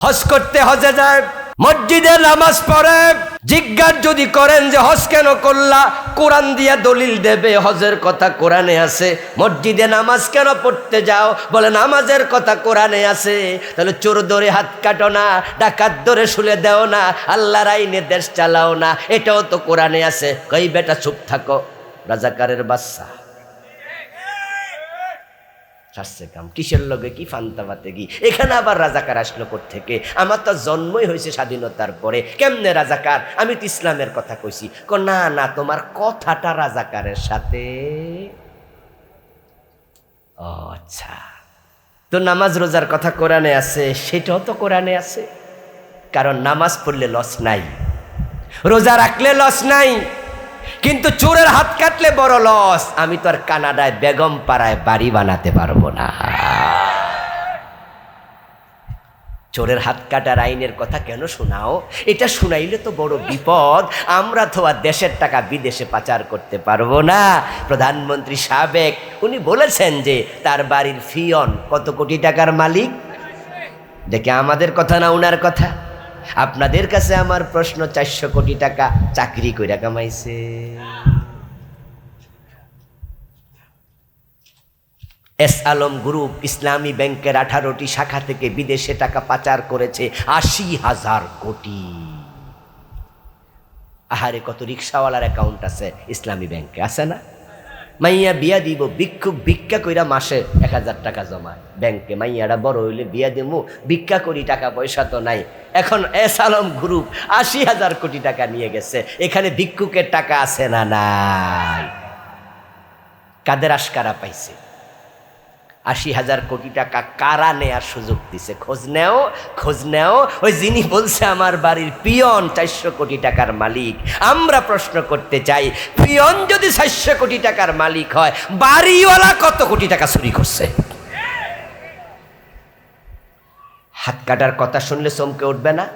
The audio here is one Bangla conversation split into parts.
হজ করতে হজে যায়, মসজিদে নামাজ পড়ে, জিজ্ঞাসা যদি করেন যে হজ কেন করলা, কোরআন দিয়া দলিল দেবে হজের কথা কোরআনে আছে। মসজিদে নামাজ কেন পড়তে যাও, বলে নামাজের কথা কোরআনে আছে। তাহলে চোর ধরে হাত কাটো না, ডাকাত ধরে শুলে দেও না, আল্লাহর আইনে দেশ চালাও না, এটাও তো কোরআনে আছে। কই বেটা চুপ থাকো, রাজাকারের বাচ্চা। কাম কিসের লগে কি ফান্তাবাতে কি, এখানে আবার রাজাকার আসলো থেকে? আমার তো জন্মই হয়েছে স্বাধীনতার পরে, কেমনে রাজাকার? আমি তো ইসলামের কথা কইছি। না না, তোমার কথাটা রাজাকারের সাথে। ও আচ্ছা, তো নামাজ রোজার কথা কোরআনে আছে, সেটাও তো কোরআনে আছে। কারণ নামাজ পড়লে লস নাই, রোজা রাখলে লস নাই, কিন্তু চোরের হাত কাটলে বড় লস। আমি তো আর কানাডায় বেগম পাড়ায় বাড়ি বানাতে পারবো না। চোরের হাত কাটার আইনের কথা কেন শোনাও? এটা শুনাইলে তো বড় বিপদ। আমরা তো আর দেশের টাকা বিদেশে পাচার করতে পারবো না। প্রধানমন্ত্রী সাবেক উনি বলেছেন যে তার বাড়ির ফিয়ন কত কোটি টাকার মালিক। দেখে আমাদের কথা না, উনার কথা। আপনাদের কাছে আমার প্রশ্ন, 400 কোটি টাকা চাকরি কইরা কামাইছে। এস আলম গ্রুপ ইসলামী ব্যাংকের 18টি শাখা থেকে বিদেশে টাকা পাচার করেছে 80,000 কোটি। আহারে, কত রিক্সাওয়ালার অ্যাকাউন্ট আছে ইসলামী ব্যাংকে, আছে না? মাইয়া বিয়া দিব, ভিক্ষুক ভিক্ষা কইরা মাসে 1000 টাকা জমায় ব্যাংকে। মাইয়াটা বড় হইলে বিয়া দিমু, ভিক্ষা করি, টাকা পয়সা তো নাই। এখন এস আলম গ্রুপ 80,000 কোটি টাকা নিয়ে গেছে। এখানে ভিক্ষুকের টাকা আছে না নাই? কাদের আশকারা পাইছে? 80,000 কোটি টাকা কারা নেয়ার সুযোগ দিছে? খোঁজ নেও, খোঁজ নেও। ওই যিনি বলছে আমার বাড়ির পিয়ন 400 কোটি টাকার মালিক। আমরা প্রশ্ন করতে চাই, পিয়ন যদি 400 কোটি টাকার মালিক হয়, বাড়িওয়ালা কত কোটি টাকা চুরি করছে? হাত কাটার কথা শুনলে চমকে উঠবে না?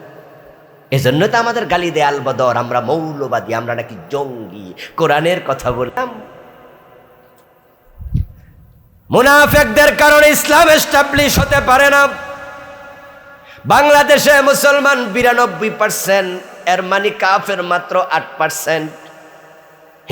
এজন্য তো আমাদের গালি দেয় আলবদর, আমরা মৌলবাদী, আমরা নাকি জঙ্গি। কোরআনের কথা বললাম। মুনাফিকদের কারণে ইসলাম এস্টাবলিশ হতে পারে না। বাংলাদেশে মুসলমান 92%, এর মানে কাফের মাত্র 8%।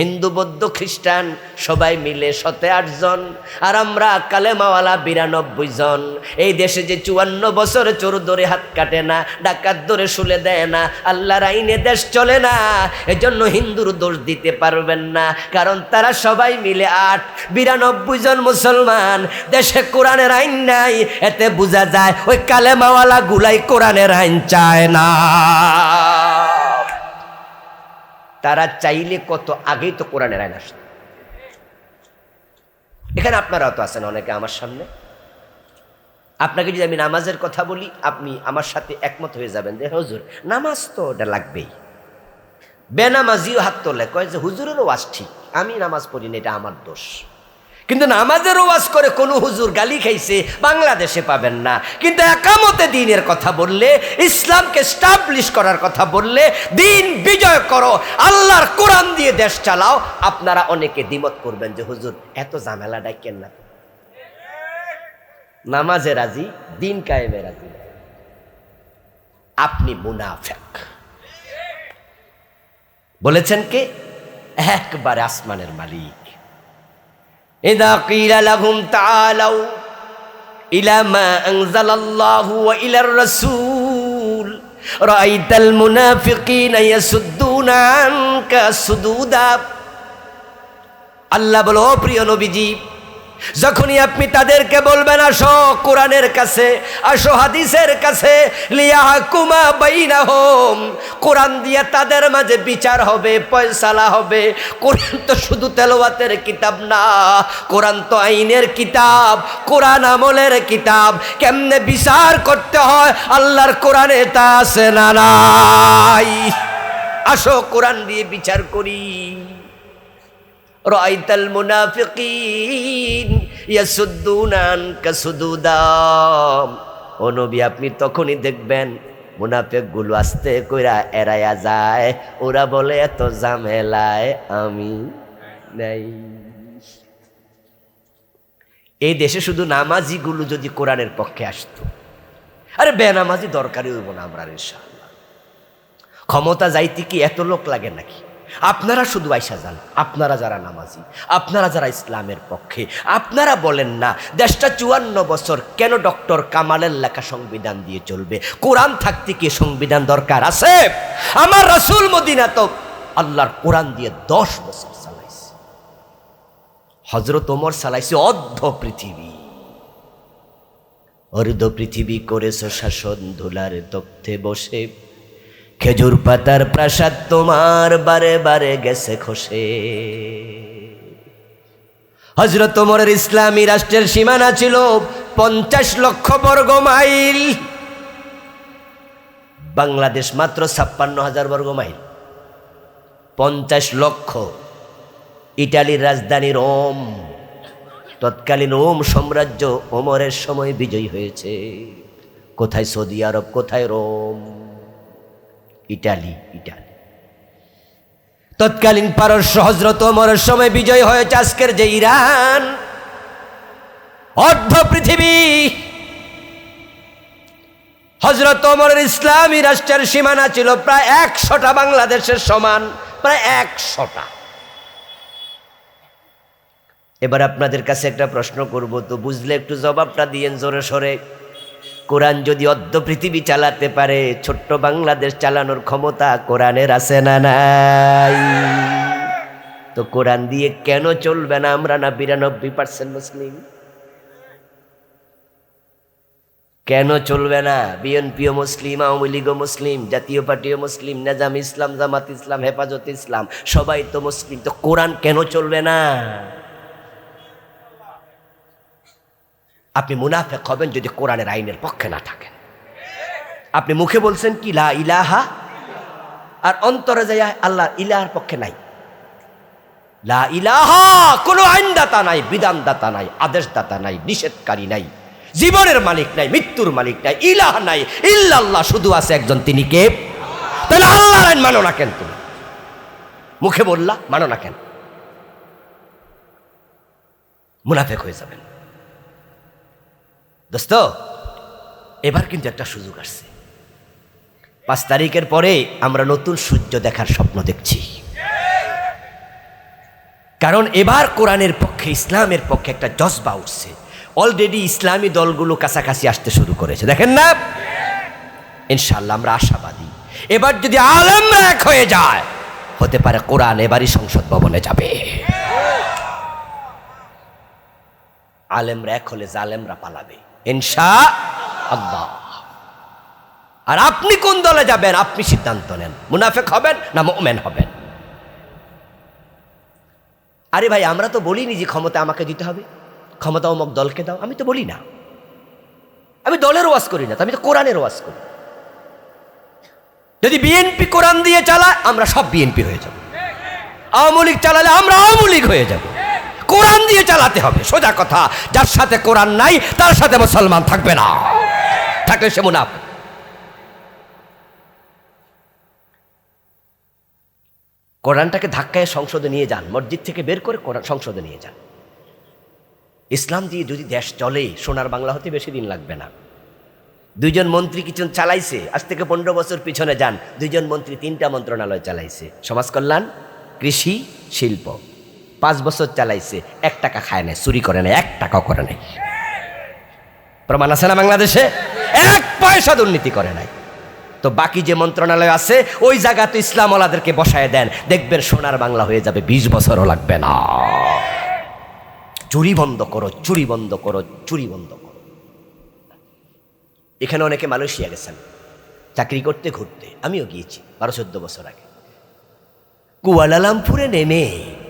হিন্দু বৌদ্ধ খ্রিস্টান সবাই মিলে 108 জন, আর আমরা কালেমাওয়ালা 92 জন। এই দেশে যে 54 বছর চোর ধরে হাত কাটে না, ডাকাত ধরে শুলে দেয় না, আল্লাহর আইনে দেশ চলে না। এজন্য হিন্দুর দোষ দিতে পারবেন না, কারণ তারা সবাই মিলে 92 জন মুসলমান। দেশে কোরআনের আইন নাই, এতে বোঝা যায় ওই কালেমাওয়ালা গুলাই কোরআনের আইন চায় না। তারা চাইলে কত আগেই তো কোরআনের আইন আসত। এখানে আপনারাও তো আছেন অনেকে আমার সামনে। আপনাকে যদি আমি নামাজের কথা বলি, আপনি আমার সাথে একমত হয়ে যাবেন যে হুজুর নামাজ তো ওটা লাগবেই। বেনামাজিও হাত তোলে, কয় যে হুজুরেরও ওয়াজ ঠিক, আমি নামাজ পড়ি না, এটা আমার দোষ। কিন্তু নামাজের ওয়াজ করে কোনো হুজুর গালি খাইছে বাংলাদেশে পাবেন না। কিন্তু একামতে দ্বীনের কথা বললে, ইসলামকে এস্টাবলিশ করার কথা বললে, দ্বীন বিজয় করো, আল্লাহর কোরআন দিয়ে দেশ চালাও, আপনারা অনেকে দ্বিমত করবেন যে হুজুর এত ঝামেলা ডাকেন না। নামাজে রাজি, দ্বীন কায়েমে রাজি, আপনি মুনাফিক। বলেছেন কে? একবারে আসমানের মালিক। إذا قيل لهم تعالوا إلى ما أنزل الله وإلى الرسول رأيت المنافقين يسدون عنك سدودا। আল্লাহ বলো, প্রিয় নবীজি, যখনই আপনি তাদেরকে বলবেন আসো কোরআনের কাছে, আসো হাদিসের কাছে, লিয়াহকুমা বাইনাহুম, কোরআন দিয়ে তাদের মাঝে বিচার হবে, ফয়সালা হবে। কোরআন তো শুধু তেলাওয়াতের কিতাব না, কোরআন তো আইনের কিতাব, কোরআন আমলের কিতাব। কেমনে বিচার করতে হয় আল্লাহর কোরআনে তা আছে না নাই? আসো কোরআন দিয়ে বিচার করি। রাআইতাল মুনাফিকিন ইয়াসুদ্দুনা আনকা সুদুদা। ও নবী, আপনি তখনই দেখবেন মুনাফিকগুলো আস্তে কইরা এড়ায়া যায়, ওরা বলে এত ঝামেলায় আমি নাই। এই দেশে শুধু নামাজিগুলো যদি কোরআনের পক্ষে আসতো, আরে বেনামাজি দরকারই হইব না আমরা ইনশাআল্লাহ। ক্ষমতা যাইতে কি এত লোক লাগে নাকি? আপনারা শুধু আইসা যান, আপনারা যারা নামাজি, আপনারা যারা ইসলামের পক্ষে, আপনারা বলেন না দেশটা 54 বছর কেন ডক্টর কামালের লেখা সংবিধান দিয়ে চলবে? কোরআন থাকতে কি সংবিধান দরকার আছে? আমার রাসূল মদিনা তো আল্লাহর কোরআন দিয়ে 10 বছর চালাইছে। হযরত ওমর চালাইছে অর্ধ পৃথিবী। অর্ধ পৃথিবী করেছো শাসন ধুলার তখ্তে বসে, খেজুর পাতার প্রাসাদ তোমার বারে বারে গেছে খসে। হযরত ওমরের ইসলামী রাষ্ট্রের সীমানা ছিল 50 লক্ষ বর্গ মাইল। বাংলাদেশ মাত্র 56,000 বর্গ মাইল। 50 লক্ষ। ইটালির রাজধানী রোম, তৎকালীন রোম সাম্রাজ্য ওমরের সময় বিজয়ী হয়েছে। কোথায় সৌদি আরব, কোথায় রোম? ইটালি। তৎকালীন পারস্য হযরত ওমরের সময় বিজয় হয়েছে আজকের যে ইরান। অর্ধ পৃথিবী। হযরত ওমরের ইসলামী রাষ্ট্রের সীমানা ছিল প্রায় 100টা বাংলাদেশের সমান, প্রায় 100টা। এবার আপনাদের কাছে একটা প্রশ্ন করব, তো বুঝলে একটু জবাবটা দিয়েন জোরে সরে। কোরআন যদি অর্ধ পৃথিবী চালাতে পারে, ছোট্ট বাংলাদেশ চালানোর ক্ষমতা কোরআনের আছে না নাই? তো কোরআন দিয়ে কেন চলবে না? আমরা না 92% মুসলিম? কেন চলবে না? বিএনপিও মুসলিম, আওয়ামী লীগও মুসলিম, জাতীয় পার্টিও মুসলিম, নেজাম ইসলাম, জামাত ইসলাম, হেফাজত ইসলাম, সবাই তো মুসলিম। তো কোরআন কেন চলবে না? আপনি মুনাফিক হবেন যদি কোরআনের আইনের পক্ষে না থাকেন। আপনি মুখে বলছেন কি লা ইলাহা, আর অন্তরে যায় আল্লাহ ইলাহার পক্ষে নাই। লা ইলাহা, কোনো আইনদাতা নাই, বিধানদাতা নাই, আদেশদাতা নাই, নিষেধকারী নাই, জীবনের মালিক নাই, মৃত্যুর মালিক নাই, ইলাহ নাই, ইল্লাল্লাহ শুধু আছে একজন, তিনি কে? তাহলে আল্লাহর আইন মানো না কেন? তুমি মুখে বললা মানো না কেন? মুনাফিক হয়ে যাবেন। দোস্ত, এবার কিন্তু একটা সুযোগ আসছে। 5 তারিখের পরে আমরা নতুন সূর্য দেখার স্বপ্ন দেখছি। কারণ এবার কোরআনের পক্ষে, ইসলামের পক্ষে একটা জজবা উঠছে। অলরেডি ইসলামী দলগুলো কাছাকাছি আসতে শুরু করেছে, দেখেন না? ইনশাআল্লাহ আমরা আশাবাদী। এবার যদি আলেমরা এক হয়ে যায়, হতে পারে কোরআন এবারই সংসদ ভবনে যাবে। আলেমরা এক হলে জালেমরা পালাবে ইনশাআল্লাহ। আর আপনি কোন দলে যাবেন আপনি সিদ্ধান্ত নেন, মুনাফিক হবেন না মুমিন হবেন। আরে ভাই, আমরা তো বলিনি যে ক্ষমতা আমাকে দিতে হবে, ক্ষমতা অমুক দলকে দাও, আমি তো বলি না। আমি দলের ওয়াজ করি না, আমি তো কোরআনের ওয়াজ করি। যদি বিএনপি কোরআন দিয়ে চালায় আমরা সব বিএনপি হয়ে যাব, আওয়ামী লীগ চালালে আমরা আওয়ামী লীগ হয়ে যাব। কোরআন দিয়ে চালাতে হবে, সোজা কথা। যার সাথে কোরআন নাই তার সাথে মুসলমান থাকবে না, থাকলে সে মুনাফিক। কোরআনটাকে ধাক্কায় সংসদে নিয়ে যান, মসজিদ থেকে বের করে কোরআন সংসদে নিয়ে যান। ইসলাম দিয়ে যদি দেশ চলে, সোনার বাংলা হতে বেশি দিন লাগবে না। 2 জন মন্ত্রী কিছু চালাইছে, আজ থেকে 15 বছর পিছনে যান, 2 জন মন্ত্রী 3টা মন্ত্রণালয় চালাইছে, সমাজ কল্যাণ, কৃষি, শিল্প। 5 বছর চালাইছে, 1 টাকা খায় নাই, চুরি করে নাই, 1 টাকাও করে নাই। প্রমাণ আছে না বাংলাদেশে? 1 পয়সা দুর্নীতি করে নাই। তো বাকি যে মন্ত্রণালয় আছে ওই জায়গা তো ইসলামওয়ালাদেরকে বসায় দেন, দেখবেন সোনার বাংলা হয়ে যাবে, 20 বছরও লাগবে না। চুরি বন্ধ করো, চুরি বন্ধ করো, চুরি বন্ধ করো। এখানে অনেকে মালয়েশিয়া গেছেন চাকরি করতে, ঘুরতে, আমিও গিয়েছি 12-14 বছর আগে। কুয়ালালামপুরে নেমে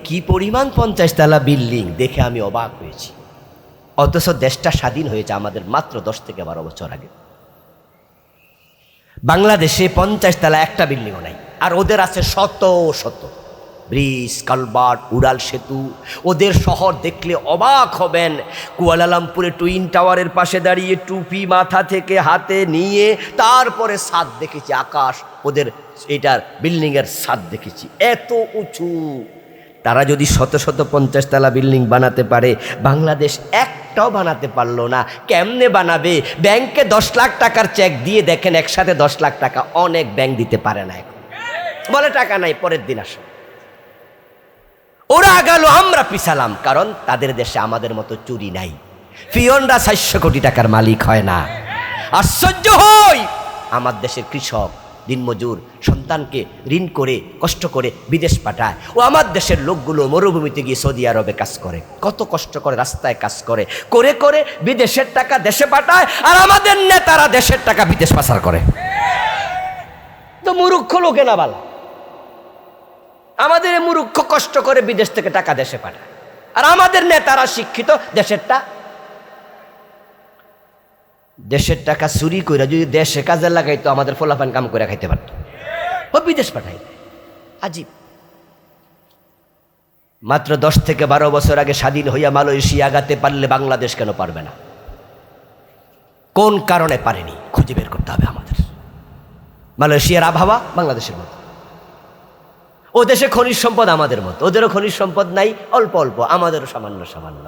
কি পরিমাণ 50 তলা বিল্ডিং দেখে আমি অবাক হয়েছি। অথচ দেশটা স্বাধীন হয়েছে আমাদের মাত্র 10 থেকে 12 বছর আগে। বাংলাদেশে 50 তলা একটা বিল্ডিংও নাই, আর ওদের আছে শত শত ব্রিজ, কালভার্ট, উড়াল সেতু। ওদের শহর দেখলে অবাক হবেন। কুয়ালালামপুরে টুইন টাওয়ারের পাশে দাঁড়িয়ে টুপি মাথা থেকে হাতে নিয়ে তারপরে ছাদ দেখেছি, আকাশ, ওদের এটার বিল্ডিংয়ের ছাদ দেখেছি এত উঁচু। তারা যদি শত শত 50 তলা বিল্ডিং বানাতে পারে, বাংলাদেশ 1 একটাও বানাতে পারলো না। কেমনে বানাবে? ব্যাংকে 10 লাখ টাকার চেক দিয়ে দেখেন একসাথে 10 লাখ টাকা অনেক ব্যাংক দিতে পারে না। এখন বলে টাকা নাই, পরের দিন আসো। ওরা আগালো, আমরা পিছালাম, কারণ তাদের দেশে আমাদের মতো চুরি নাই। পিয়নরা 400 কোটি টাকার মালিক হয় না। আশ্চর্য হই, আমার দেশের কৃষক দিনমজুর সন্তানকে ঋণ করে কষ্ট করে বিদেশ পাঠায়, ও আমার দেশের লোকগুলো মরুভূমিতে গিয়ে সৌদি আরবে কাজ করে, কত কষ্ট করে রাস্তায় কাজ করে, করে করে বিদেশের টাকা দেশে পাঠায়, আর আমাদের নেতারা দেশের টাকা বিদেশ পাচার করে। তো মূর্খ লোকে না বালা, আমাদের মূর্খ কষ্ট করে বিদেশ থেকে টাকা দেশে পাঠায়, আর আমাদের নেতারা শিক্ষিত দেশের টাকা চুরি করে যদি দেশে কাজে লাগাইতো আমাদের ফলাফান কাম করে খাইতে পারত, ও বিদেশ পাঠাই। আজীব। মাত্র 10 থেকে 12 বছর আগে স্বাধীন হইয়া মালয়েশিয়া আগাতে পারলে বাংলাদেশ কেন পারবে না? কোন কারণে পারেনি খুঁজে বের করতে হবে আমাদের। মালয়েশিয়ার আবহাওয়া বাংলাদেশের মতো, ও দেশে খনিজ সম্পদ আমাদের মতো, ওদেরও খনিজ সম্পদ নাই, অল্প অল্প, আমাদেরও সামান্য সামান্য।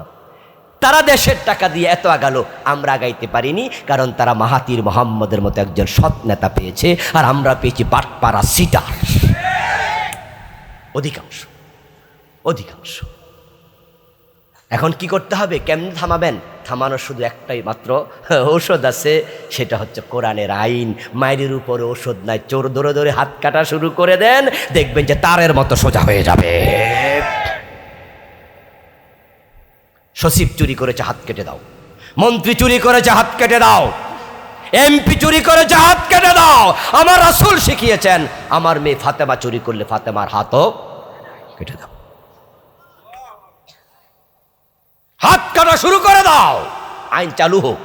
তারা দেশের টাকা দিয়ে এত আগালো, আমরা আগাইতে পারিনি, কারণ তারা মাহাতির মোহাম্মদের মতো একজন সৎ নেতা পেয়েছে, আর আমরা পেয়েছি বাটপাড়া সিটার। অধিকাংশ। এখন কি করতে হবে? কেমনে থামাবেন? থামানোর শুধু একটাই মাত্র ঔষধ আছে, সেটা হচ্ছে কোরআনের আইন। মায়ের উপরে ঔষধ নাই। চোর ধরে ধরে হাত কাটা শুরু করে দেন, দেখবেন যে তারের মতো সোজা হয়ে যাবে। সচিব চুরি করেছে, হাত কেটে দাও। মন্ত্রী চুরি করেছে, হাত কেটে দাও। এমপি চুরি করেছে, হাত কেটে দাও। আমার রাসূল শিখিয়েছেন, আমার মেয়ে ফাতেমা চুরি করলে ফাতেমার হাতও কেটে দাও। হাত কাটা শুরু করে দাও। আইন চালু হোক,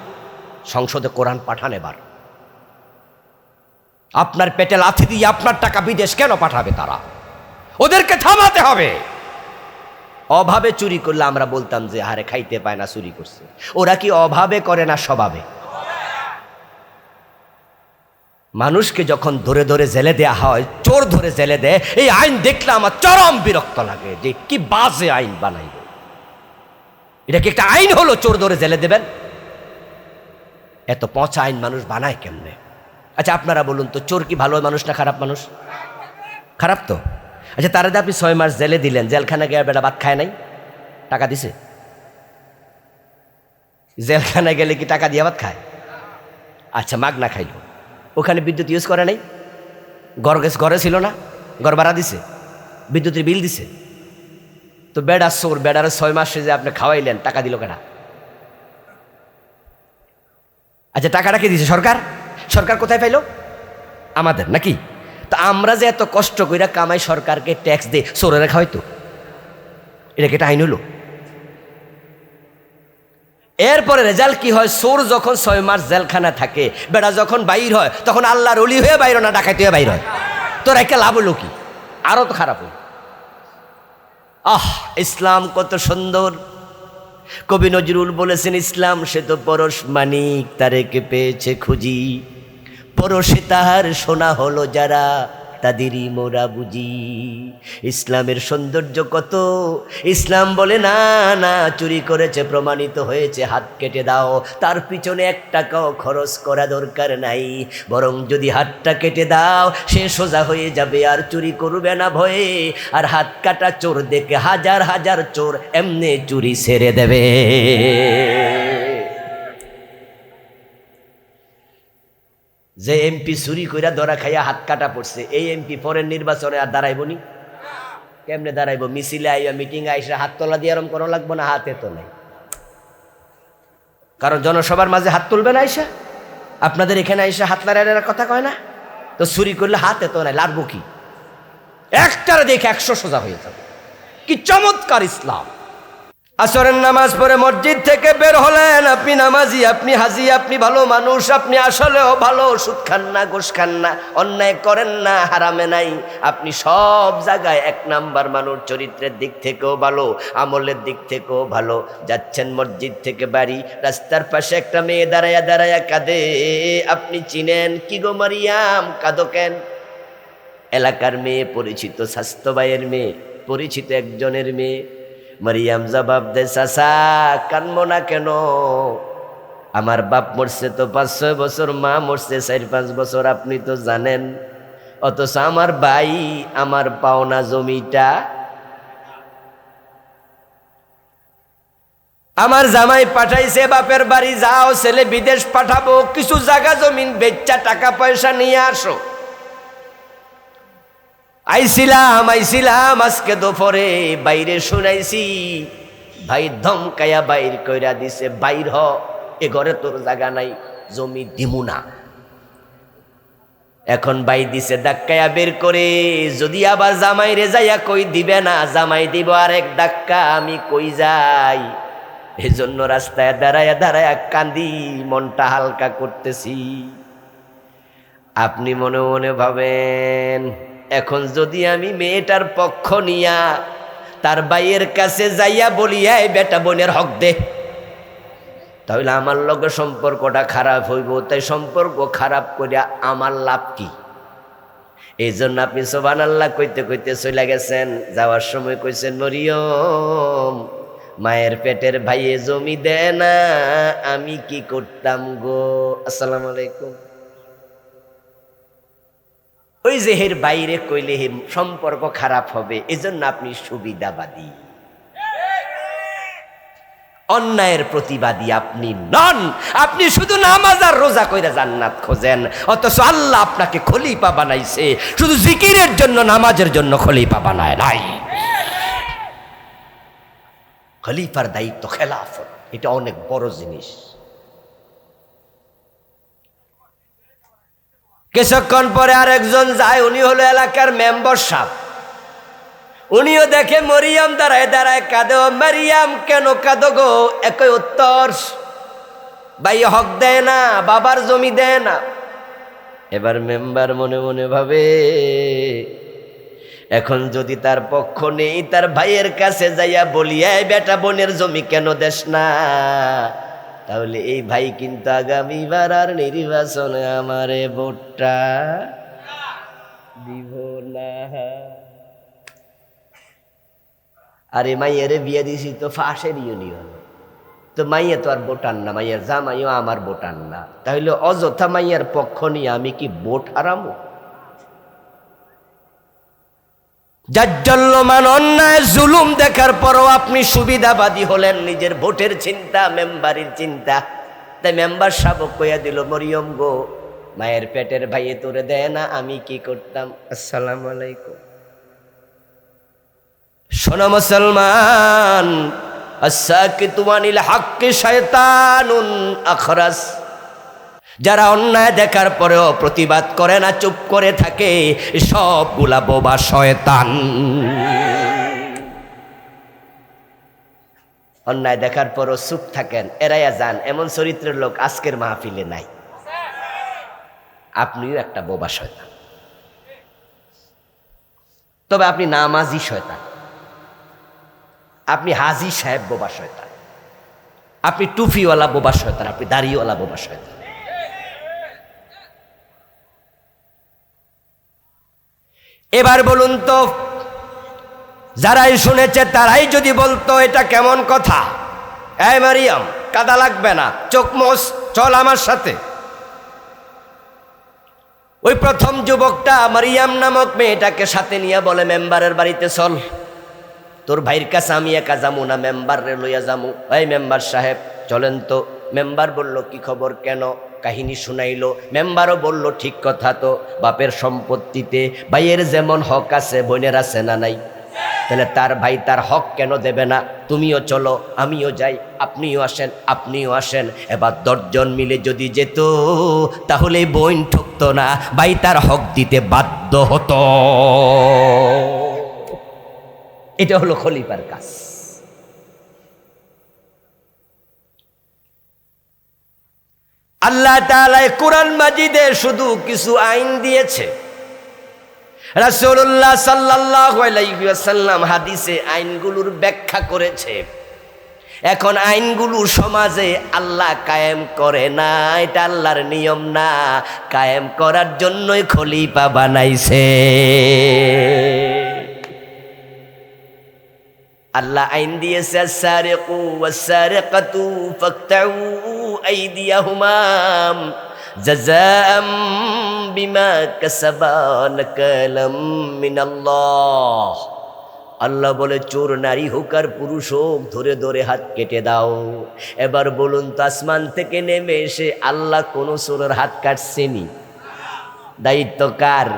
সংসদে কোরআন পাঠান। এবার আপনার পেটে লাথি দিয়ে আপনার টাকা বিদেশ কেন পাঠাবে তারা? ওদেরকে থামাতে হবে। অভাবে চুরি করলে আমরা বলতাম যে হারে খাইতে পায় না, চুরি করছে। ওরা কি অভাবে করে না স্বভাবে? মানুষকে যখন ধরে ধরে জেলে দেয়া হয়, চোর ধরে জেলে দেয়, এই আইন দেখলে আমার চরম বিরক্ত লাগে যে কি বাজে আইন বানাইল। এটা কি একটা আইন হলো? চোর ধরে জেলে দেবেন? এত পচা আইন মানুষ বানায় কেমনে? আচ্ছা আপনারা বলুন তো, চোর কি ভালো মানুষ না খারাপ মানুষ? খারাপ তো। আচ্ছা তারা আপনি 6 মাস জেলে দিলেন, জেলখানা গিয়ে বেটা ভাত খায় নাই, টাকা দিছে? জেলখানা গেলে কি টাকা দিয়ে ভাত খায়? আচ্ছা মাগনা খাইল, ওখানে বিদ্যুৎ ইউজ করে নাই, ঘরে ছিল না, ঘর ভাড়া দিছে, বিদ্যুতের বিল দিছে। তো বেড়া চোর, বেড়ার 6 মাসে যে আপনি খাওয়াইলেন, টাকা দিল কেনা? আচ্ছা টাকাটা কে দিছে? সরকার। সরকার কোথায় পাইল? আমাদের, নাকি? তা আমরা যে এত কষ্ট কইরা কামাই, সরকারকে ট্যাক্স দে, চোরেরা খাওয়াইতো? এটা কি একটা আইন হলো? এরপরে রেজাল্ট কি হয়? চোর যখন 6 মাস জেলখানা থাকে, বেড়া যখন বাইর হয়, তখন আল্লাহর ওলি হয়ে বাইর না, ডাকাতি হয়ে বাইর হয়। তোর একটা লাভ হলো কি? আরো তো খারাপ হলো। ইসলাম কত সুন্দর। কবি নজরুল বলেছেন, ইসলাম সে তো পরশ মানিক, তারেকে পেয়েছে খুঁজি, পরশে তাহার সোনা হলো যারা, তাদেরই মোরা বুঝি। ইসলামের সৌন্দর্য কত! ইসলাম বলে না না, চুরি করেছে প্রমাণিত হয়েছে, হাত কেটে দাও। তার পিছনে 1 টাকাও খরচ করা দরকার নাই, বরং যদি হাতটা কেটে দাও, সে সোজা হয়ে যাবে, আর চুরি করবে না ভয়ে। আর হাত কাটা চোর দেখে হাজার হাজার চোর এমনি চুরি ছেড়ে দেবে। যে এমপি চুরি কইরা ধরা খাইয়া হাত কাটা পড়ছে, এই এমপি পরের নির্বাচনে আর দাঁড়াইব নি? কেমনে দাঁড়াইব? মিছিলে আইয়া, মিটিং আইসা হাত তোলা দিয়ে আরম করা লাগবো না? হাতে তো নাই, কারণ জনসভার মাঝে হাত তুলবে না আইসা। আপনাদের এখানে আইসা হাত লাড়ার কথা কয় না? তো চুরি করলে হাতে তো নাই, লাড়বো কি? একটারে দেখে 100 সোজা হয়ে যাবে। কি চমৎকার ইসলাম! আসরের নামাজ পড়ে মসজিদ থেকে বের হলেন, আপনি নামাজি, আপনি হাজি, আপনি ভালো মানুষ, আপনি আসলেও ভালো, সুদ খান না, ঘুষ খান না, অন্যায় করেন না, হারামে নাই, আপনি সব জায়গায় 1 নাম্বার মানুষ, চরিত্রের দিক থেকেও ভালো, আমলের দিক থেকেও ভালো। যাচ্ছেন মসজিদ থেকে বাড়ি, রাস্তার পাশে একটা মেয়ে দাঁড়ায়া দাঁড়ায়া কাঁদে, আপনি চিনেন? কি গো মারিয়াম, কাঁদো কেন? এলাকার মেয়ে, পরিচিত স্বাস্থ্য ভাইয়ের মেয়ে, পরিচিত একজনের মেয়ে। মারিয়াম জবাব দে, চাচা কানবো না কেন? আমার বাপ মরছে তো 5-6 বছর, মা মরছে 4-5 বছর, আপনি তো জানেন। অথচ আমার ভাই আমার পাওনা জমিটা, আমার জামাই পাঠাইছে বাপের বাড়ি, যাও ছেলে বিদেশ পাঠাবো, কিছু জায়গা জমিন বেচা টাকা পয়সা নিয়ে আসো। আইছিলাম আজকে দুপুরে, বাইরে শুনাইছি ভাই ধমকাইয়া বাইর কইরা দিছে, বাইর হ, এ ঘরে তোর জায়গা নাই, জমি দিমু না। এখন ভাই দিছে ধাক্কায়া বের করে, যদি আবার জামাই রে যাইয়া কই দিবে না, জামাই দিব আরেক ধাক্কা, আমি কই যাই? এজন্য রাস্তায় দাঁড়ায়া দাঁড়ায়া কান্দি, মনটা হালকা করতেছি। আপনি মনে মনে ভাবেন, এখন যদি আমি মেয়েটার পক্ষ নিয়া তার ভাইয়ের কাছে যাইয়া বলি, এই বেটা বোনের হক দে, তাহলে আমার লগে সম্পর্কটা খারাপ হইব। তাই সম্পর্ক খারাপ করিয়া আমার লাভ কি? এই জন্য আপনি সুবহানাল্লাহ কইতে কইতে চলে গেছেন। যাওয়ার সময় কইছেন, মরিয়ম মায়ের পেটের ভাইয়ে জমি দেয় না, আমি কি করতাম গো? আসসালামু আলাইকুম। ওই যে হের বাইরে কইলে হে সম্পর্ক খারাপ হবে, এজন্য আপনি সুবিধাবাদী, অন্যায়ের প্রতিবাদী আপনি নন। আপনি শুধু নামাজ আর রোজা কইরা জান্নাত খোঁজেন, অথচ আল্লাহ আপনাকে খলিফা বানাইছে শুধু জিকিরের জন্য, নামাজের জন্য খলিফা বানায় নাই। খলিফার দায়িত্ব খেলাফত, এটা অনেক বড় জিনিস। কিছুক্ষণ পরে আরেকজন যায়, উনি হলো এলাকার মেম্বার সাহেব। উনিও দেখে মরিয়ম দাঁড়ায় দাঁড়ায় কাঁদে। মারিয়াম কেন কাঁদো গো? একই উত্তর, ভাই হক দেয় না, বাবার জমি দেয় না। এবার মেম্বার মনে মনে ভাবে, এখন যদি তার পক্ষ নেই, তার ভাইয়ের কাছে যাইয়া বলি, এই বেটা বোনের জমি কেন দেশ না, তাহলে এই ভাই কিন্তু আগামীবার আর নির্বাচনে আমারে ভোটটা দিব না। আরে মাইয়ারে বিয়ে দিছি তো ফাঁসের ইউনিয়ন, তো মাইয়া তো আর ভোটার না, মাইয়ার জামাইও আমার ভোটার না, তাহলে অযথা মাইয়ার পক্ষ নিয়ে আমি কি ভোট হারামো? জাজ্জাল্যমান অন্যায় জুলুম দেখার পরও আপনি সুবিধাবাদী হলেন, নিজের ভোটের চিন্তা, মেম্বারের চিন্তা। তাই মেম্বার সাহেব কইয়া দিল, মরিয়ম গো মায়ের পেটের ভাইয়ে তোরে দেয় না, আমি কি করতাম? আসসালামু আলাইকুম। শোনো মুসলমান, আস-সাকিতু আনিল হাক্কি শায়তানুন আখরাস, যারা অন্যায় দেখার পরেও প্রতিবাদ করে না, চুপ করে থাকে, সবগুলা বোবা শয়তান। অন্যায় দেখার পরও চুপ থাকেন, এড়াইয়া যান, এমন চরিত্রের লোক আজকের মাহফিলে নাই। আপনিও একটা বোবা শয়তান, তবে আপনি নামাজি শয়তান, আপনি হাজি সাহেব বোবা শয়তান, আপনি টুপিওয়ালা বোবা শয়তান, আপনি দাড়িওয়ালা বোবা শয়তান। এবার বলুন তো, যারাই শুনেছে তারাই যদি বলতো এটা কেমন কথা? এই মারিয়াম কাদা লাগবে না, চোখ মোছ, চল আমার সাথে। ওই প্রথম যুবকটা মারিয়াম নামক মেয়েটাকে সাথে নিয়ে বলে, মেম্বারের বাড়িতে চল, তোর ভাইয়ের কাছে আমি একা যামু না, মেম্বার রে লইয়া যামু। এই মেম্বার সাহেব চলেন তো। মেম্বার বলল, কি খবর, কেন? কাহিনী শুনাইল। মেম্বারও বলল, ঠিক কথা তো, বাপের সম্পত্তিতে ভাইয়ের যেমন হক আছে, বোনের আছে না নাই? তাহলে তার ভাই তার হক কেন দেবে না? তুমিও চলো, আমিও যাই, আপনিও আসেন, আপনিও আসেন। এবার 10 জন মিলে যদি যেত, তাহলে বোন ঠকতো না, ভাই তার হক দিতে বাধ্য হতো। এটা হলো খলিফার কাজ। আল্লাহ তাআলা কুরআন মাজিদে শুধু কিছু আইন দিয়েছে, রাসূলুল্লাহ সাল্লাল্লাহু আলাইহি ওয়াসাল্লাম হাদিসে আইনগুলোর ব্যাখ্যা করেছে। এখন আইনগুলো সমাজে আল্লাহ কায়েম করে না, এটা আল্লাহর নিয়ম না, কায়েম করার জন্যই খলিফা বানাইছে। আল্লাহ আইন দিয়েছে আস-সারিকু ওয়াস-সারিকাতু ফাকতাউ আইদিয়াহুমা জাযাআম বিমা কাসাবা নাকালাম মিনাল্লাহ। আল্লাহ বলে চোর নারী হোক আর পুরুষ হোক ধরে ধরে হাত কেটে দাও। এবার বলুন তো আসমান থেকে নেমে এসে আল্লাহ কোন চোরের হাত কাটছেনি? দায়িত্ব কার?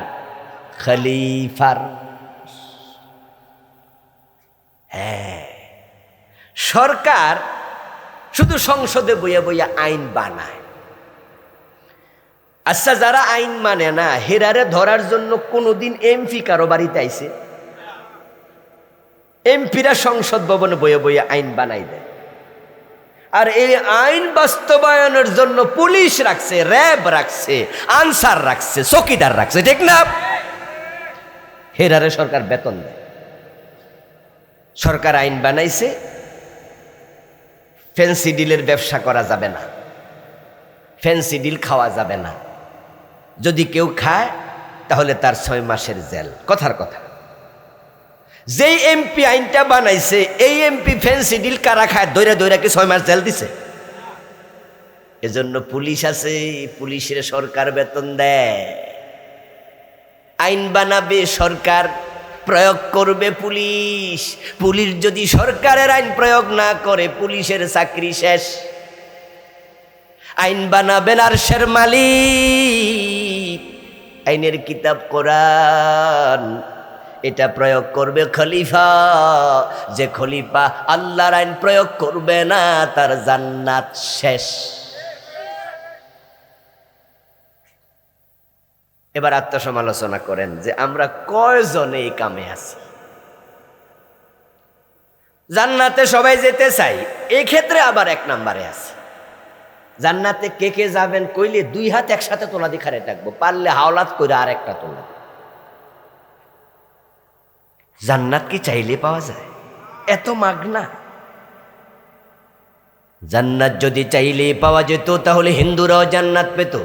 খলিফার। হ্যাঁ, সরকার শুধু সংসদে বইয়া বইয়া আইন বানায়। আচ্ছা, যারা আইন মানে না হেরারে ধরার জন্য কোনোদিন এমপি কারো বাড়িতে আইছে? এমপিরা সংসদ ভবনে বইয়া বইয়া আইন বানাই দেয়। আর এই আইন বাস্তবায়নের জন্য পুলিশ রাখছে, র্যাব রাখছে, আনসার রাখছে, চৌকিদার রাখছে, ঠিক না? হেরারে সরকার বেতন দেয়। সরকার আইন বানাইছে ফ্যান্সি ডিলের ব্যবসা করা যাবে না, ফ্যান্সি ডিল খাওয়া যাবে না, যদি কেউ খায় তাহলে তার 6 মাসের জেল। কথার কথা। যেই এমপি আইনটা বানাইছে এই এমপি ফ্যান্সি ডিল কারা খায় দৈরা দৈরা কি 6 মাস জেল দিছে? এজন্য পুলিশ আছে, পুলিশের সরকার বেতন দেয়। আইন বানাবে সরকার, প্রয়োগ করবে পুলিশ। পুলিশ যদি সরকারের আইন প্রয়োগ না করে পুলিশের চাকরি শেষ। আইন বানাবেন আরশের মালিক, আইনের কিতাব কোরআন, এটা প্রয়োগ করবে খলিফা। যে খলিফা আল্লাহর আইন প্রয়োগ করবে না তার জান্নাত শেষ। এবার আত্মসমালোচনা করেন যে আমরা কয়জন এই কামে আছি? জান্নাতে সবাই যেতে চাই, এই ক্ষেত্রে আবার 1 নম্বরে আছে। জান্নাতে কে কে যাবেন কইলে 2 হাত একসাথে তোলা দিয়ে খাড়ে থাকবো, পারলে হাওলাত করে আর একটা তোলা। জান্নাত কি চাইলে পাওয়া যায়? এত মাগনা। জান্নাত যদি চাইলে পাওয়া যেত তাহলে হিন্দুরাও জান্নাত পেত।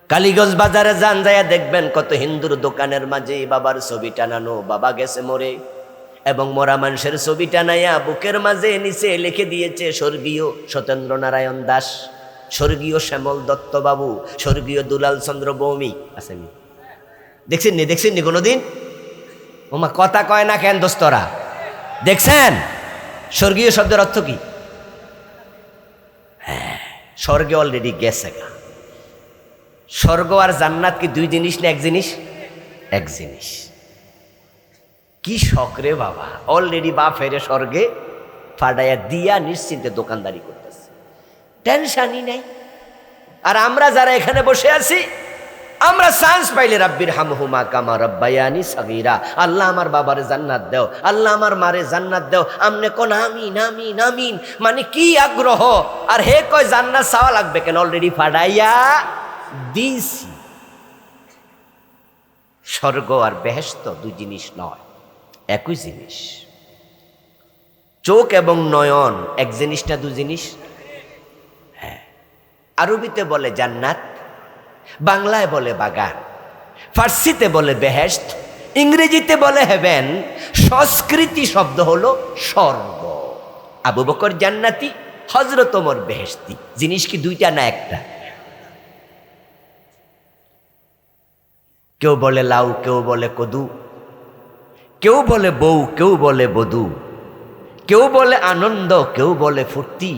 কালীগঞ্জ বাজারে যান, যাইয়া দেখবেন কত হিন্দুর দোকানের মাঝে বাবার ছবি টানানো, বাবা গেছে মরে, এবং মরা মানুষের ছবি টানাইয়া বুকের মাঝে নিচে লিখে দিয়েছে স্বর্গীয় সত্যেন্দ্র নারায়ণ দাস, স্বর্গীয় শ্যামল দত্ত বাবু, স্বর্গীয় দুলাল চন্দ্র ভৌমিক। আসেনি? দেখছেন নি কোনোদিন? ওমা কথা কয় না কেন দোস্তরা? দেখছেন? স্বর্গীয় শব্দের অর্থ কি? হ্যাঁ, স্বর্গে অলরেডি গেছে গা। স্বর্গ আর জান্নাত কি 2 জিনিস না 1 জিনিস? 1 জিনিস। কি শখ রে বাবা, অলরেডি বাপ ফেরে স্বর্গে ফাটাইয়া দিয়া নিশ্চিন্তে দোকানদারি করতেছে, টেনশনই নাই। আর আমরা যারা এখানে বসে আছি, আমরা চান্স পাইলে রাব্বির হামহুমা কামা রাব্বায়ানি সাগীরা, আল্লাহ আমার বাবারে জান্নাত দাও, আল্লাহ আমার মারে জান্নাত দাও, আমনে কোন আমিন আমিন আমিন, মানে কি আগ্রহ। আর হে কয় জান্নাত চাওয়া লাগবে কেন, অলরেডি ফাটাইয়া দিছি। স্বর্গ আর বেহেশত 2 জিনিস নয়, একই জিনিস। চোখ এবং নয়ন 1 জিনিস না 2 জিনিস? হ্যাঁ। আরবিতে বলে জান্নাত, বাংলায় বলে বাগান, ফার্সিতে বলে বেহেশত, ইংরেজিতে বলে হেভেন, সংস্কৃতি শব্দ হলো স্বর্গ। আবু বকর জান্নাতি, হযরত ওমর বেহেশতি। জিনিস কি 2টা না 1টা? কেউ বলে লাউ, কেউ বলে কদু, কেউ বলে বউ, কেউ বলে বধূ, কেউ বলে আনন্দ, কেউ বলে ফুর্তি।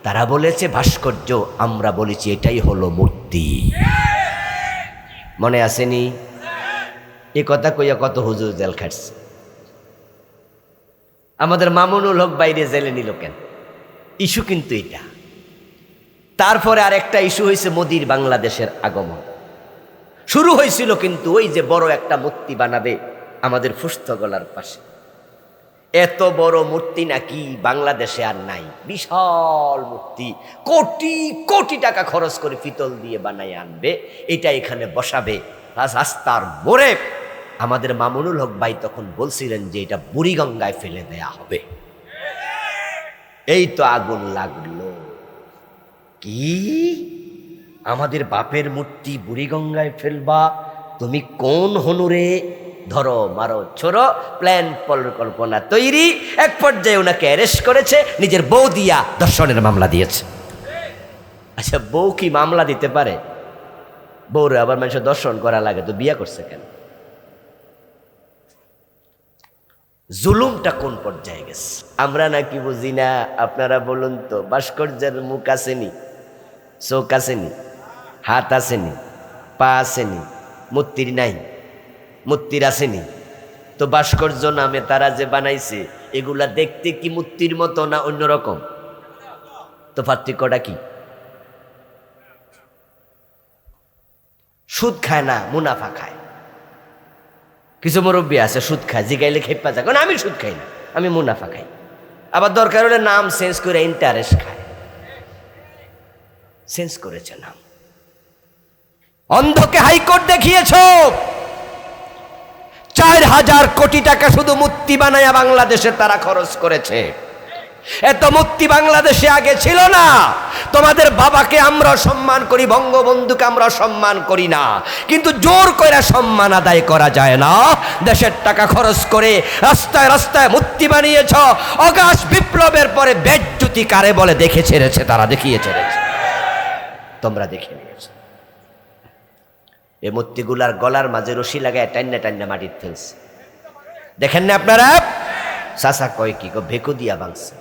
তারা বলেছে ভাস্কর্য, আমরা বলেছি এটাই হলো মূর্তি। মনে আসেনি? এ কথা কইয়া কত হুজুর জেল খাটছে। আমাদের মামুনুল হক বাইরে জেলে নিল কেন? ইস্যু কিন্তু এটা। তারপরে আরেকটা ইস্যু হয়েছে মোদির বাংলাদেশের আগমন। শুরু হয়েছিল কিন্তু ওই যে বড় একটা মূর্তি বানাবে আমাদের ফুস্তগলার পাশে। এত বড় মূর্তি নাকি বাংলাদেশে আর নাই। বিশাল মূর্তি, কোটি কোটি টাকা খরচ করে পিতল দিয়ে বানায় আনবে, এটা এখানে বসাবে রাস্তার মোড়ে। আমাদের মামুনুল হক ভাই তখন বলছিলেন যে এটা বুড়িগঙ্গায় ফেলে দেয়া হবে। এই তো আগুন লাগলো। কি আমাদের বাপের মূর্তি বুড়িগঙ্গায় ফেলবা? তুমি কোন হনুরে? ধরো মারো ছোড়ো, প্ল্যান পরিকল্পনা তৈরি। এক পর্যায়ে ওনাকে অ্যারেস্ট করেছে, নিজের বউ দিয়া ধর্ষণের মামলা দিয়েছে। আচ্ছা, বউ কি মামলা দিতে পারে? বউরে আবার মানুষের দর্শন করা লাগে, তো বিয়া করছে কেন? জুলুমটা কোন পর্যায়ে গেছে আমরা নাকি বুঝি না? আপনারা বলুন তো, ভাস্কর্যের মুখ আসেনি, চোখ আসেনি, হাত আসেনি, পা আসেনি, মূর্তির নাই, মূর্তির আসেনি, তো ভাস্কর্য নামে তারা যে বানাইছে এগুলা দেখতে কি মূর্তির মতো না অন্যরকম? তো পার্থক্যটা কি? সুদ খায় না, মুনাফা খায়। কিছু মুরব্বী আছে সুদ খায়, জিগাইলে খেপা যায়, কারণ আমি সুদ খাই না, আমি মুনাফা খাই। আবার দরকার হলে নাম চেঞ্জ করে ইন্টারেস্ট খায়, চেঞ্জ করেছে নাম। অন্ধকে হাইকোর্ট দেখিয়েছ, 4,000 কোটি টাকা শুধু মূর্তি বানায়া বাংলাদেশে তারা খরচ করেছে। এত মূর্তি বাংলাদেশে আগে ছিল না। তোমাদের বাবাকে আমরা সম্মান করি, বঙ্গবন্ধুকে আমরা সম্মান করি না, কিন্তু জোর করে সম্মান আদায় করা যায় না। দেশের টাকা খরচ করে রাস্তায় রাস্তায় মূর্তি বানিয়েছ। অগাস্ট বিপ্লবের পরে বেজ্জুতি কারে বলে দেখে ছেড়েছে, তারা দেখিয়ে ছেড়েছে, তোমরা দেখে নিয়েছ। এই মূর্তিগুলার গলার মাঝে রশি লাগায় টান্না টান্না মাটির ফেলছে, দেখেন না আপনারা? চাচা কয় কি, ভেকু দিয়া ভাঙছে।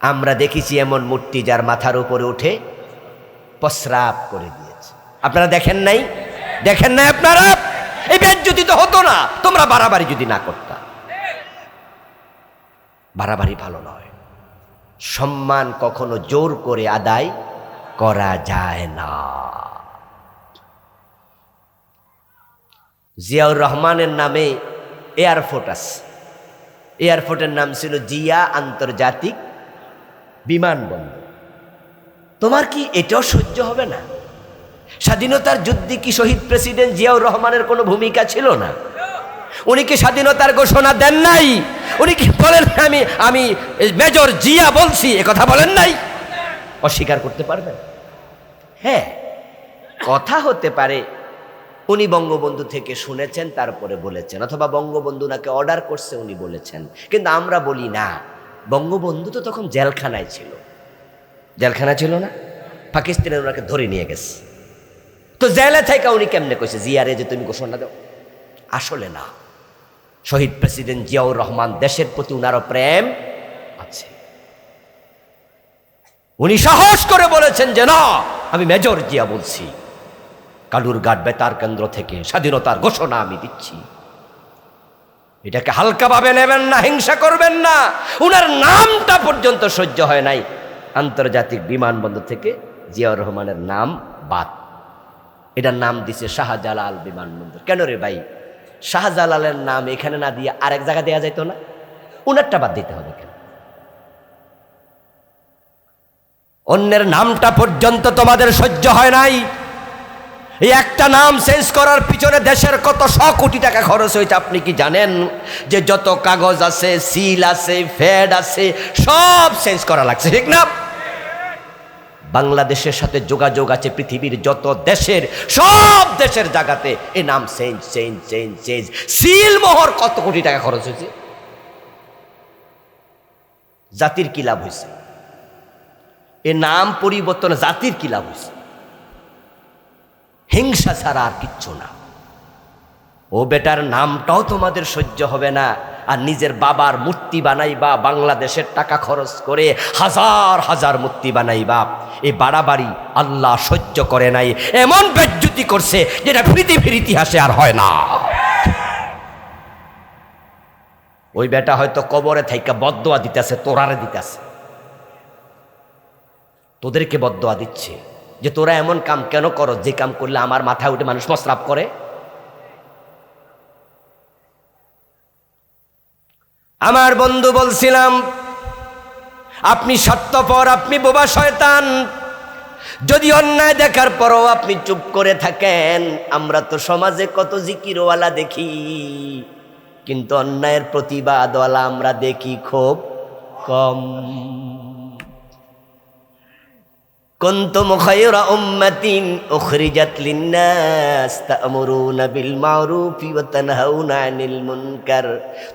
আমরা দেখেছি এমন মূর্তি যার মাথার উপরে উঠে প্রস্রাব করে দিয়েছে। আপনারা দেখেন নাই? দেখেন নাই আপনারা? এই বেজ্জতি তো হতো না তোমরা বাড়াবাড়ি যদি না করতা। বাড়াবাড়ি ভালো নয়। সম্মান কখনো জোর করে আদায় করা যায় না। জিয়াউর রহমানের নামে এয়ারপোর্ট আছে, এয়ারপোর্টের নাম ছিল জিয়া আন্তর্জাতিক বিমানবন্দর। তোমার কি এটাও সহ্য হবে না? স্বাধীনতার যুদ্ধে কি শহীদ প্রেসিডেন্ট জিয়াউর রহমানের কোনো ভূমিকা ছিল না? উনি কি স্বাধীনতার ঘোষণা দেন নাই? উনি কি বলেন আমি আমি মেজর জিয়া বলছি, এ কথা বলেন নাই? অস্বীকার করতে পারবেন? হ্যাঁ, কথা হতে পারে উনি বঙ্গবন্ধু থেকে শুনেছেন তারপরে বলেছেন, অথবা বঙ্গবন্ধু নাকি অর্ডার করছে উনি বলেছেন, কিন্তু আমরা বলি না। বঙ্গবন্ধু তো তখন জেলখানায় ছিল, জেলখানা ছিল না? পাকিস্তানে ওনাকে ধরে নিয়ে গেছে, তো জেলে থেকে উনি কেমনে কইছে জিয়ারে যে তুমি ঘোষণা দাও? আসলে না, শহীদ প্রেসিডেন্ট জিয়াউর রহমান দেশের প্রতি উনারও প্রেম আছে। উনি সাহস করে বলেছেন যে না, আমি মেজর জিয়া বলছি, কালুরঘাট বেতার কেন্দ্র থেকে স্বাধীনতার ঘোষণা আমি দিচ্ছি। এটাকে হালকাভাবে নেবেন না, হিংসা করবেন না। উনার নামটা পর্যন্ত সহ্য হয় নাই, আন্তর্জাতিক বিমানবন্দর থেকে জিয়াউর রহমানের নাম বাদ, এটার নাম দিছে শাহজালাল বিমানবন্দর। কেন রে ভাই? শাহজালালের নাম এখানে না দিয়ে আরেক জায়গা দেওয়া যাইতো না? উনারটা বাদ দিতে হবে কেন? অন্যের নামটা পর্যন্ত তোমাদের সহ্য হয় নাই। এই একটা নাম চেঞ্জ করার পিছনে দেশের কত 100 কোটি টাকা খরচ হয়েছে আপনি কি জানেন? যে যত কাগজ আছে, সিল আছে, ফেড আছে, সব চেঞ্জ করা লাগছে, ঠিক না? বাংলাদেশের সাথে যোগাযোগ আছে পৃথিবীর যত দেশের, সব দেশের জায়গাতে এই নাম চেঞ্জ চেঞ্জ চেঞ্জ চেঞ্জ। সিল মোহর কত কোটি টাকা খরচ হয়েছে। জাতির কি লাভ হয়েছে? এ নাম পরিবর্তন জাতির কি লাভ হয়েছে? হিংসা ছাড়া আর কিচ্ছু না। ও বেটার নামটাও তোমাদের সহ্য হবে না, আর নিজের বাবার মূর্তি বানাইবা, বাংলাদেশের টাকা খরচ করে হাজার হাজার মূর্তি বানাইবা। এই বাড়াবাড়ি আল্লাহ সহ্য করে নাই, এমন বেজ্জতি করছে যেটা পৃথিবীর ইতিহাসে আর হয় না। ওই বেটা হয়তো কবরে থাইকা বদদোয়া দিতেছে, তোরারে দিতেছে, তোদেরকে বদদোয়া দিচ্ছে যে তোরা এমন কাম কেন করো যে কাম করলে আমার মাথায় উঠে মানুষ প্রস্রাব করে। আমার বন্ধু বলছিলাম, আপনি স্বার্থপর, আপনি বোবা শয়তান, যদি অন্যায় দেখার পরও আপনি চুপ করে থাকেন। আমরা তো সমাজে কত জিকিরওয়ালা দেখি, কিন্তু অন্যায়ের প্রতিবাদওয়ালা আমরা দেখি খুব কম। কুনতুম খায়রা উম্মাতিন উখরিজাত লিন-নাস তা'মুরুনা বিল মা'রুফি ওয়া তানহাউনা আনিল মুনকার।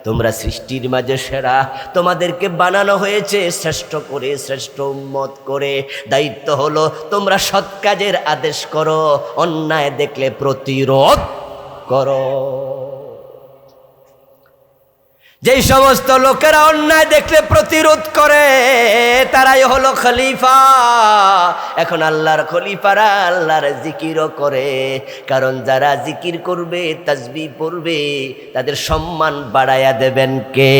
তোমরা সৃষ্টির মাঝে সেরা, তোমাদেরকে বানানো হয়েছে শ্রেষ্ঠ করে, শ্রেষ্ঠ উম্মত করে। দায়িত্ব হলো তোমরা সৎ কাজের আদেশ করো, অন্যায় দেখলে প্রতিরোধ করো। যেই সমস্ত লোকেরা অন্যায় দেখলে প্রতিরোধ করে তারাই হলো খলিফা। এখন আল্লাহর খলিফারা আল্লাহর জিকিরও করে, কারণ যারা জিকির করবে, তাসবিহ পড়বে, তাদের সম্মান বাড়ায়া দেবেন কে?